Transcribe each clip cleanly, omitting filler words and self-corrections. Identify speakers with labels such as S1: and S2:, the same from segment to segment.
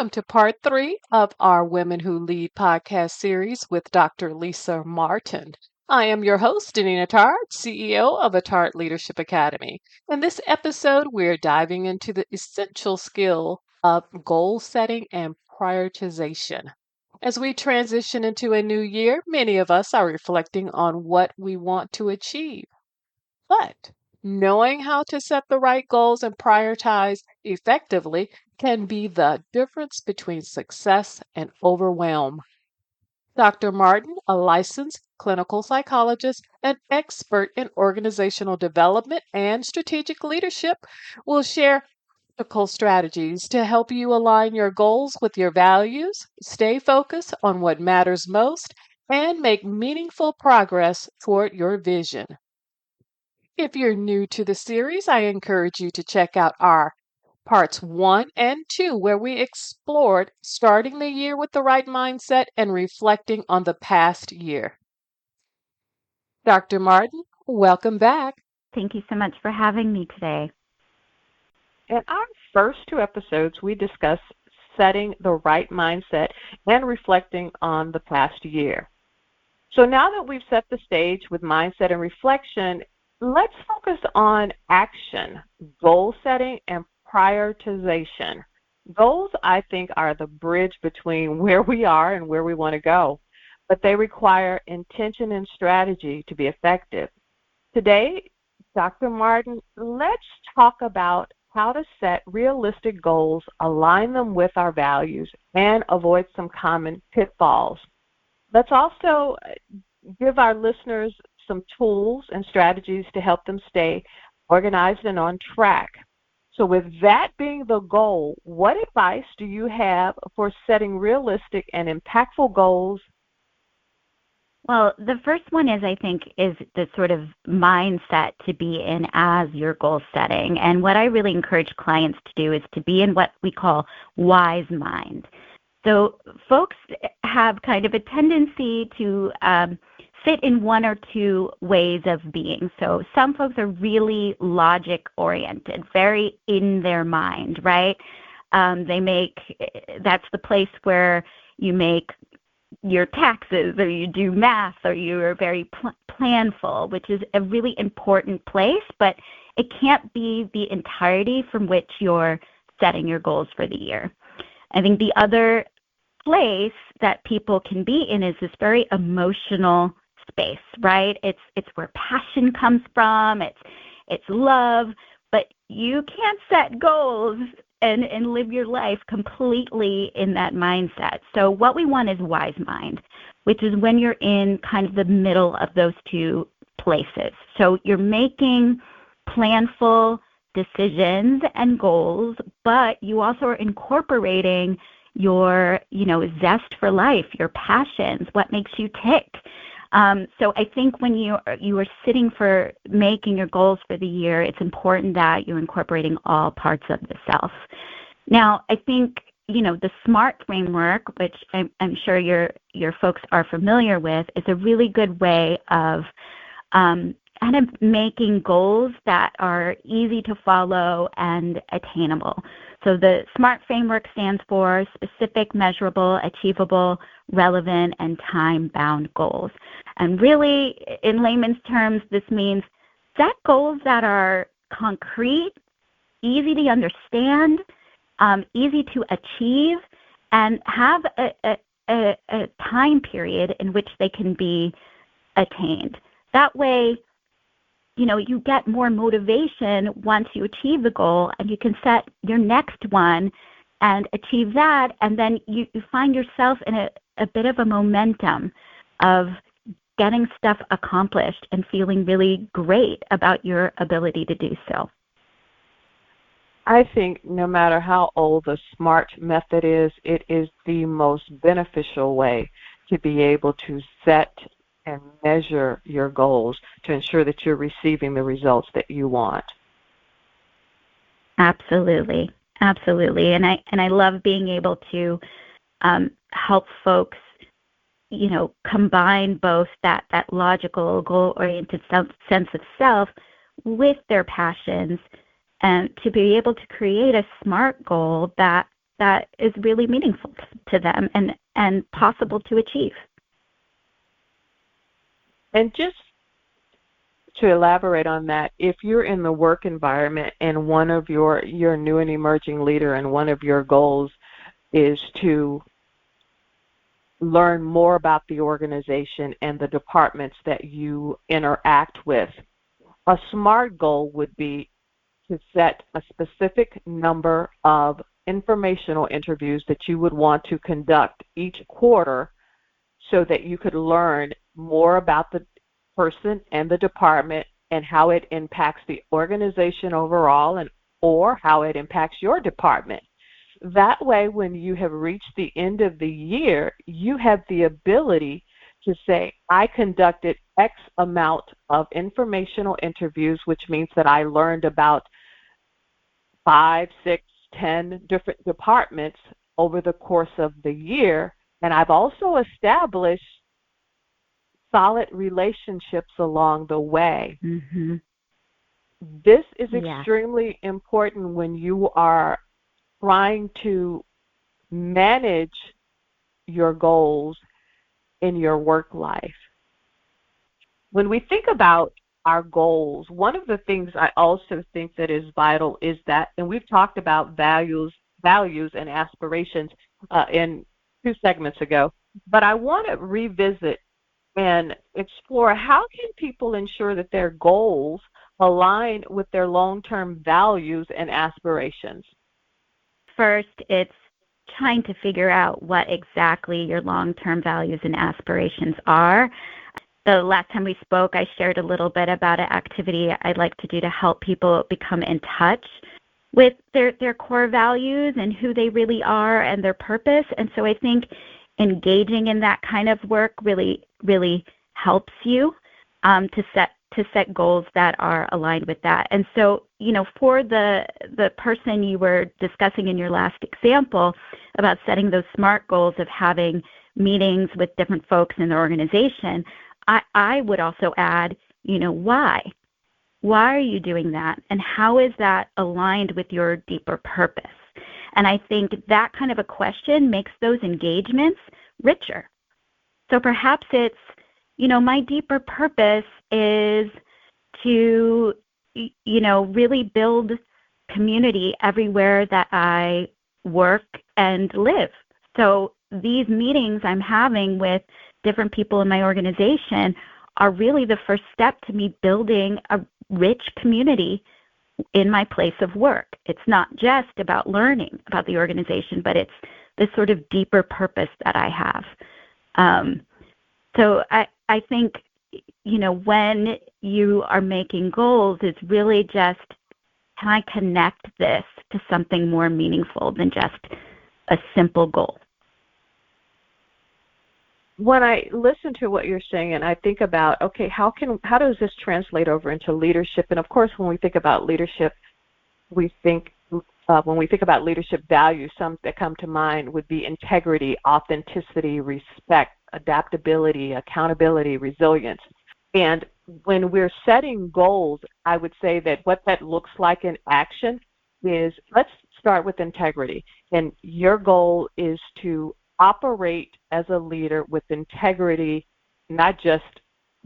S1: welcome to part 3 of our Women Who Lead podcast series with Dr. Lisa Martin. I am your host, Danina Tart, CEO of Tart Leadership Academy. In this episode, we're diving into the essential skill of goal setting and prioritization. As we transition into a new year, many of us are reflecting on what we want to achieve. But knowing how to set the right goals and prioritize effectively can be the difference between success and overwhelm. Dr. Martin, a licensed clinical psychologist and expert in organizational development and strategic leadership, will share practical strategies to help you align your goals with your values, stay focused on what matters most, and make meaningful progress toward your vision. If you're new to the series, I encourage you to check out our parts 1 and 2, where we explored starting the year with the right mindset and reflecting on the past year. Dr. Martin, welcome back.
S2: Thank you so much for having me today.
S3: In our first 2 episodes, we discussed setting the right mindset and reflecting on the past year. So now that we've set the stage with mindset and reflection, let's focus on action, goal setting, and prioritization. Goals, I think, are the bridge between where we are and where we want to go, but they require intention and strategy to be effective. Today, Dr. Martin, let's talk about how to set realistic goals, align them with our values, and avoid some common pitfalls. Let's also give our listeners some tools and strategies to help them stay organized and on track. So with that being the goal, what advice do you have for setting realistic and impactful goals?
S2: Well, the first one is the sort of mindset to be in as your goal setting. And what I really encourage clients to do is to be in what we call wise mind. So folks have kind of a tendency to fit in one or two ways of being. So some folks are really logic oriented, very in their mind, right? That's the place where you make your taxes, or you do math, or you are very planful, which is a really important place, but it can't be the entirety from which you're setting your goals for the year. I think the other place that people can be in is this very emotional space, right? It's where passion comes from, it's love, but you can't set goals and live your life completely in that mindset. So what we want is wise mind, which is when you're in kind of the middle of those two places. So you're making planful decisions and goals, but you also are incorporating your, zest for life, your passions, what makes you tick. So I think when you are sitting for making your goals for the year, it's important that you're incorporating all parts of the self. Now, I think, the SMART framework, which I'm sure your folks are familiar with, is a really good way of kind of making goals that are easy to follow and attainable. So the SMART framework stands for specific, measurable, achievable, relevant, and time-bound goals. And really, in layman's terms, this means set goals that are concrete, easy to understand, easy to achieve, and have a time period in which they can be attained. That way, you get more motivation once you achieve the goal, and you can set your next one and achieve that, and then you find yourself in a bit of a momentum of getting stuff accomplished and feeling really great about your ability to do so.
S3: I think no matter how old the SMART method is, it is the most beneficial way to be able to set and measure your goals to ensure that you're receiving the results that you want.
S2: Absolutely. And I love being able to help folks, combine both that logical, goal-oriented sense of self with their passions, and to be able to create a SMART goal that that is really meaningful to them and possible to achieve.
S3: And just to elaborate on that, if you're in the work environment and one of you're a new and emerging leader and one of your goals is to learn more about the organization and the departments that you interact with, a SMART goal would be to set a specific number of informational interviews that you would want to conduct each quarter so that you could learn more about the person and the department and how it impacts the organization overall and or how it impacts your department. That way, when you have reached the end of the year, you have the ability to say, I conducted X amount of informational interviews, which means that I learned about 5, 6, 10 different departments over the course of the year. And I've also established solid relationships along the way.
S2: Mm-hmm.
S3: This is extremely important when you are trying to manage your goals in your work life. When we think about our goals, one of the things I also think that is vital is that, and we've talked about values and aspirations in 2 segments ago, but I want to revisit and explore how can people ensure that their goals align with their long-term values and aspirations?
S2: First, it's trying to figure out what exactly your long-term values and aspirations are. The last time we spoke, I shared a little bit about an activity I'd like to do to help people become in touch with their core values and who they really are and their purpose. And so I think engaging in that kind of work really, really helps you to set goals that are aligned with that. And so, for the person you were discussing in your last example about setting those SMART goals of having meetings with different folks in the organization, I would also add, why? Why are you doing that? And how is that aligned with your deeper purpose? And I think that kind of a question makes those engagements richer. So perhaps it's, my deeper purpose is to, really build community everywhere that I work and live. So these meetings I'm having with different people in my organization are really the first step to me building a rich community in my place of work. It's not just about learning about the organization, but it's this sort of deeper purpose that I have. So I think, when you are making goals, it's really just, can I connect this to something more meaningful than just a simple goal?
S3: When I listen to what you're saying and I think about, okay, how does this translate over into leadership? And of course, when we think about leadership, when we think about leadership values, some that come to mind would be integrity, authenticity, respect, adaptability, accountability, resilience. And when we're setting goals, I would say that what that looks like in action is, let's start with integrity. And your goal is to operate as a leader with integrity, not just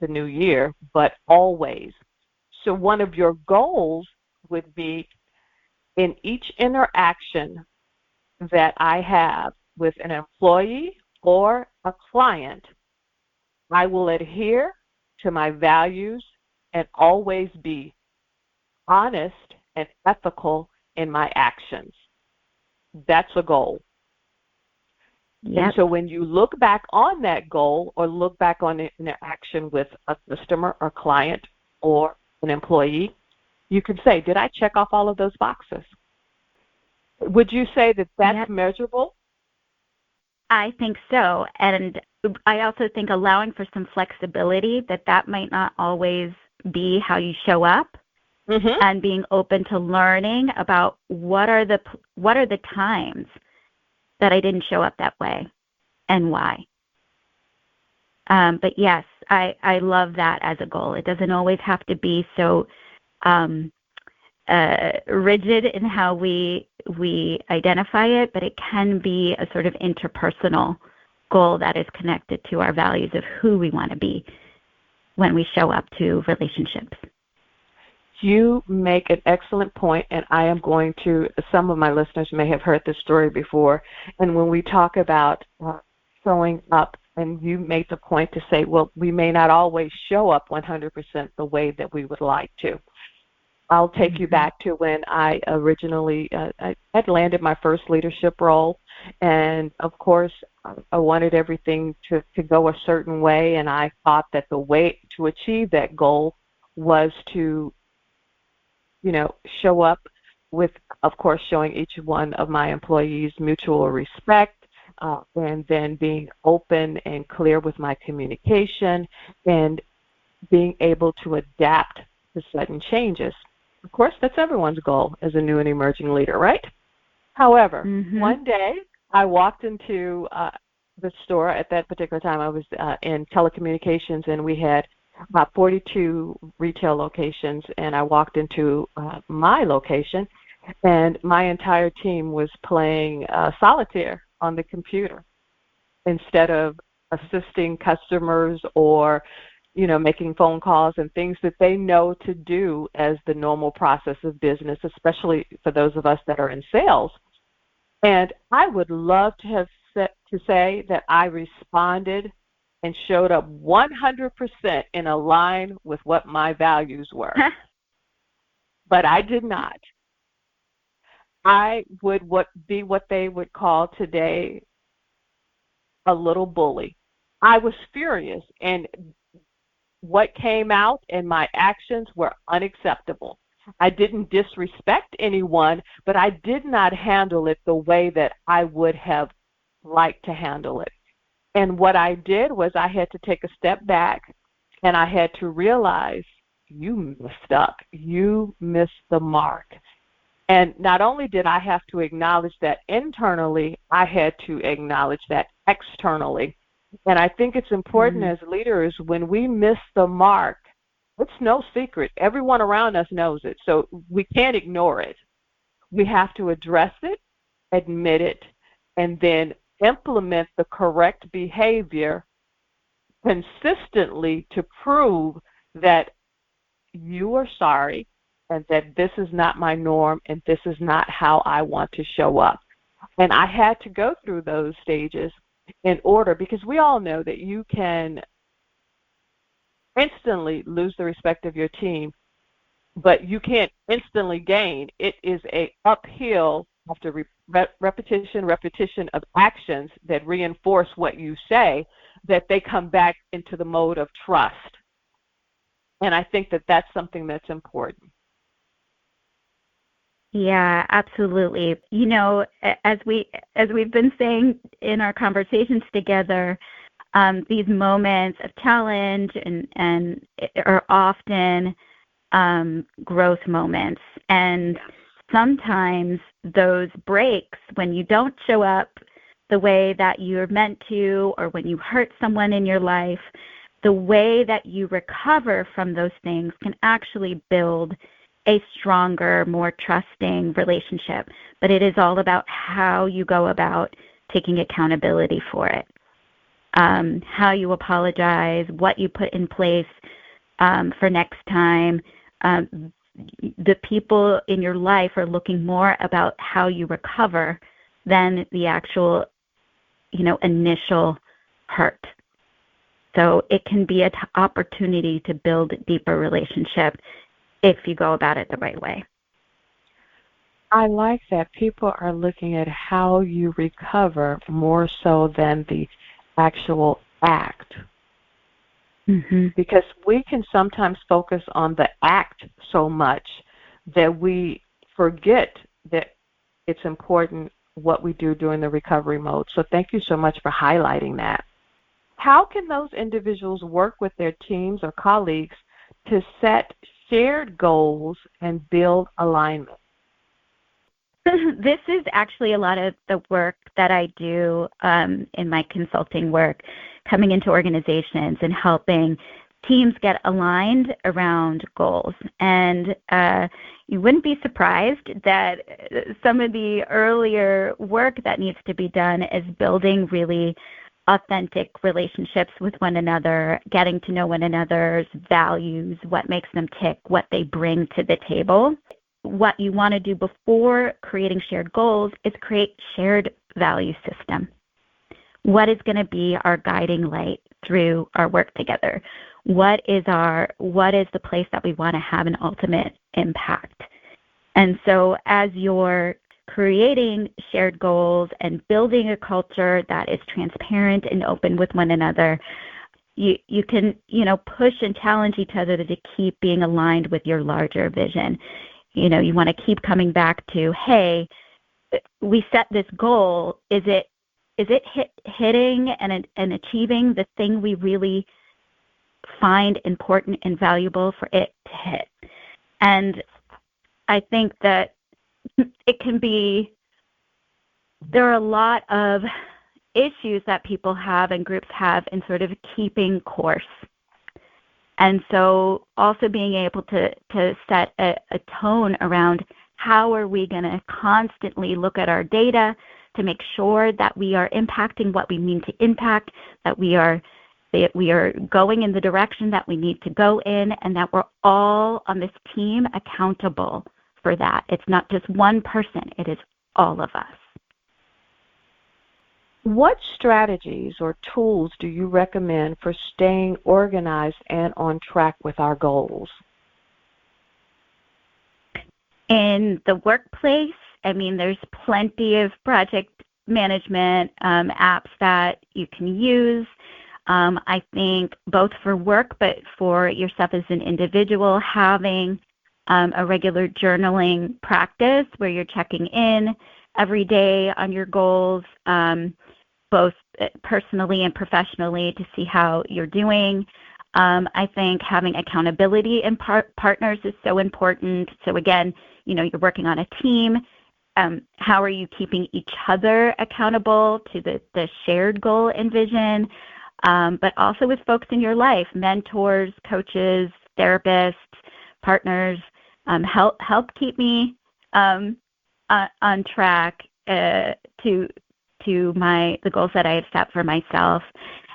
S3: the new year, but always. So one of your goals would be, in each interaction that I have with an employee or a client, I will adhere to my values and always be honest and ethical in my actions. That's a goal.
S2: Yep.
S3: And so when you look back on that goal or look back on an interaction with a customer or client or an employee, you can say, did I check off all of those boxes? Would you say that that's
S2: Yep.
S3: measurable?
S2: I think so. And I also think allowing for some flexibility, that might not always be how you show up, and being open to learning about what are the times that I didn't show up that way and why. But yes, I love that as a goal. It doesn't always have to be so rigid in how we identify it, but it can be a sort of interpersonal goal that is connected to our values of who we want to be when we show up to relationships.
S3: You make an excellent point, and I am going to, some of my listeners may have heard this story before, and when we talk about showing up, and you make the point to say, well, we may not always show up 100% the way that we would like to. I'll take you back to when I originally I had landed my first leadership role, and of course I wanted everything to go a certain way, and I thought that the way to achieve that goal was to, show up with, of course, showing each one of my employees mutual respect, and then being open and clear with my communication and being able to adapt to sudden changes. Of course, that's everyone's goal as a new and emerging leader, right? However, one day I walked into the store. At that particular time, I was in telecommunications, and we had about 42 retail locations, and I walked into my location, and my entire team was playing solitaire on the computer instead of assisting customers or making phone calls and things that they know to do as the normal process of business, especially for those of us that are in sales. And I would love to have to say that I responded and showed up 100% in a line with what my values were. But I did not. I would be what they would call today a little bully. I was furious, and what came out and my actions were unacceptable. I didn't disrespect anyone, but I did not handle it the way that I would have liked to handle it. And what I did was I had to take a step back, and I had to realize you messed up. You missed the mark. And not only did I have to acknowledge that internally, I had to acknowledge that externally. And I think it's important as leaders, when we miss the mark, it's no secret. Everyone around us knows it, so we can't ignore it. We have to address it, admit it, and then implement the correct behavior consistently to prove that you are sorry and that this is not my norm and this is not how I want to show up. And I had to go through those stages in order, because we all know that you can instantly lose the respect of your team, but you can't instantly gain. It is a uphill after repetition of actions that reinforce what you say, that they come back into the mode of trust. And I think that that's something that's important.
S2: Yeah, absolutely. As we've been saying in our conversations together, these moments of challenge and are often growth moments. And sometimes those breaks, when you don't show up the way that you're meant to, or when you hurt someone in your life, the way that you recover from those things can actually build a stronger, more trusting relationship. But it is all about how you go about taking accountability for it, how you apologize, what you put in place for next time. The people in your life are looking more about how you recover than the actual, initial hurt. So it can be an opportunity to build a deeper relationship if you go about it the right way.
S3: I like that people are looking at how you recover more so than the actual act. Because we can sometimes focus on the act so much that we forget that it's important what we do during the recovery mode. So thank you so much for highlighting that. How can those individuals work with their teams or colleagues to set shared goals and build alignment?
S2: This is actually a lot of the work that I do in my consulting work, coming into organizations and helping teams get aligned around goals. And you wouldn't be surprised that some of the earlier work that needs to be done is building really authentic relationships with one another, getting to know one another's values, what makes them tick, what they bring to the table. What you want to do before creating shared goals is create shared value system. What is going to be our guiding light through our work together? What is the place that we want to have an ultimate impact? And so as you're creating shared goals and building a culture that is transparent and open with one another, you can, push and challenge each other to keep being aligned with your larger vision. You want to keep coming back to, hey, we set this goal. Is it hitting and achieving the thing we really find important and valuable for it to hit? And I think that there are a lot of issues that people have and groups have in sort of keeping course. And so also being able to set a tone around how are we going to constantly look at our data to make sure that we are impacting what we mean to impact, that we are going in the direction that we need to go in, and that we're all on this team accountable for that. It's not just one person, it is all of us.
S3: What strategies or tools do you recommend for staying organized and on track with our goals?
S2: In the workplace, there's plenty of project management apps that you can use. I think both for work, but for yourself as an individual, having a regular journaling practice where you're checking in every day on your goals, both personally and professionally, to see how you're doing. I think having accountability in partners is so important. So again, you're working on a team. How are you keeping each other accountable to the shared goal and vision? But also with folks in your life, mentors, coaches, therapists, partners, help keep me on track to the goals that I have set for myself.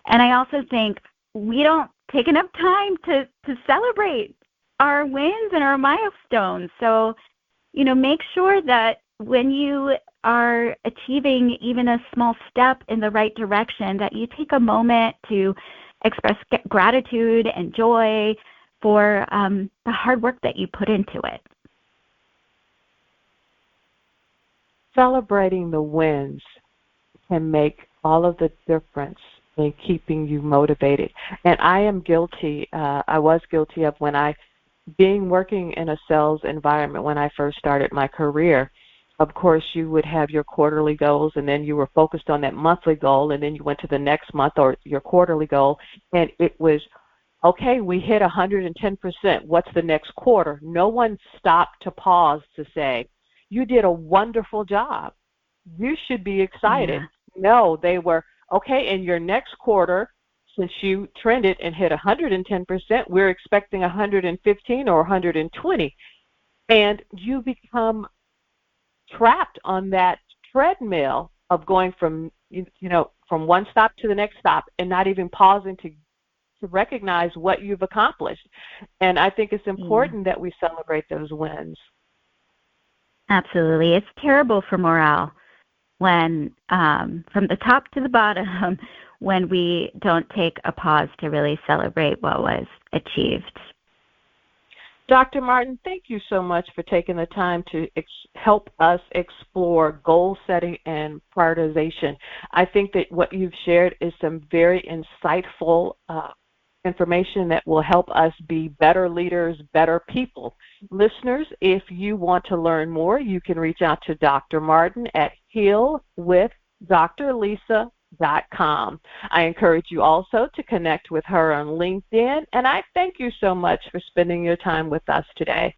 S2: And I also think we don't take enough time to celebrate our wins and our milestones. So, make sure that when you are achieving even a small step in the right direction, that you take a moment to express gratitude and joy for the hard work that you put into it.
S3: Celebrating the wins can make all of the difference in keeping you motivated. And I am guilty. I was guilty of working in a sales environment when I first started my career. Of course, you would have your quarterly goals, and then you were focused on that monthly goal, and then you went to the next month or your quarterly goal, and it was, okay, we hit 110%. What's the next quarter? No one stopped to pause to say, you did a wonderful job. You should be excited.
S2: Yeah.
S3: No, they were, okay, in your next quarter, since you trended and hit 110%, we're expecting 115 or 120. And you become trapped on that treadmill of going from one stop to the next stop and not even pausing to recognize what you've accomplished. And I think it's important that we celebrate those wins.
S2: Absolutely. It's terrible for morale when, from the top to the bottom, when we don't take a pause to really celebrate what was achieved.
S3: Dr. Martin, thank you so much for taking the time to help us explore goal setting and prioritization. I think that what you've shared is some very insightful information that will help us be better leaders, better people. Listeners, if you want to learn more, you can reach out to Dr. Martin at healwithdrlisa.com. I encourage you also to connect with her on LinkedIn, and I thank you so much for spending your time with us today.